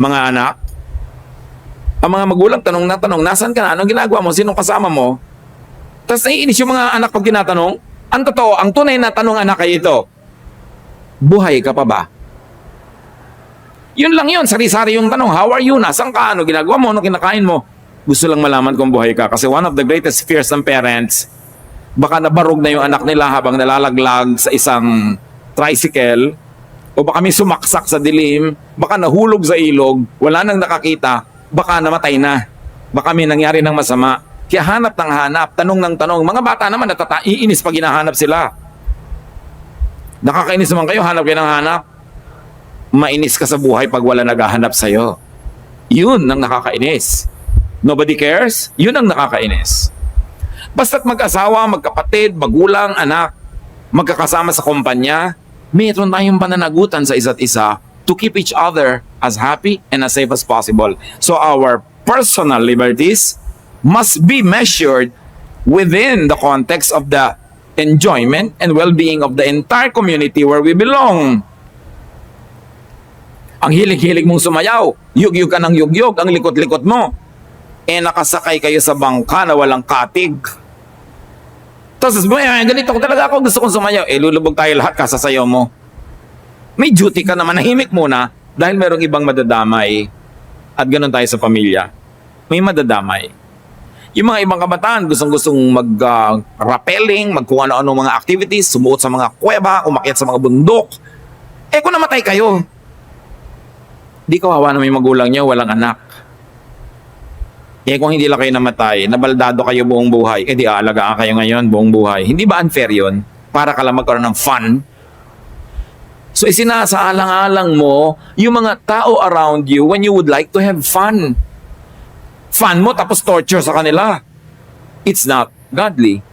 mga anak? Ang mga magulang tanong na tanong, nasan ka na? Anong ginagawa mo? Sinong kasama mo? Tapos naiinis yung mga anak pag tinatanong. Ang totoo, ang tunay na tanong anak ay ito, buhay ka pa ba? Yun lang yun, sari-sari yung tanong, how are you? Nasaan ka? Ano ginagawa mo? Ano kinakain mo? Gusto lang malaman kung buhay ka. Kasi one of the greatest fears ng parents, baka nabarog na yung anak nila habang nalalaglag sa isang tricycle, o baka may sumaksak sa dilim, baka nahulog sa ilog, wala nang nakakita, baka namatay na. Baka may nangyari ng masama. Kaya hanap ng hanap, tanong ng tanong. Mga bata naman iinis pag hinahanap sila. Nakakainis naman kayo, hanap kayo ng hanap. Mainis ka sa buhay pag wala naghahanap sa'yo. Yun ang nakakainis. Nobody cares? Yun ang nakakainis. Basta't mag-asawa, magkapatid, magulang, anak, magkakasama sa kumpanya, mayroon tayong pananagutan sa isa't isa to keep each other as happy and as safe as possible. So our personal liberties must be measured within the context of the enjoyment and well-being of the entire community where we belong. Ang hilig-hilig mong sumayaw, yugyug ka ng yugyug, ang likot-likot mo, nakasakay kayo sa bangka na walang katig. Tapos, ganito ko talaga ako, gusto kong sumayaw. Lulubog tayo lahat, kasasayaw mo. May duty ka naman, nahimik muna, dahil merong ibang madadamay. At ganun tayo sa pamilya. May madadamay. Yung mga ibang kabataan, gustong mag-rappelling, magkuha na anong mga activities, sumuot sa mga kuweba, umakyat sa mga bundok. Kung namatay kayo, di kawawa na may magulang nyo, walang anak. Kung hindi lang kayo namatay, nabaldado kayo buong buhay, di aalagaan kayo ngayon buong buhay. Hindi ba unfair yun? Para ka lang magkaroon ng fun? So isinasaalang-alang mo yung mga tao around you when you would like to have fun. Fun mo tapos torture sa kanila. It's not godly.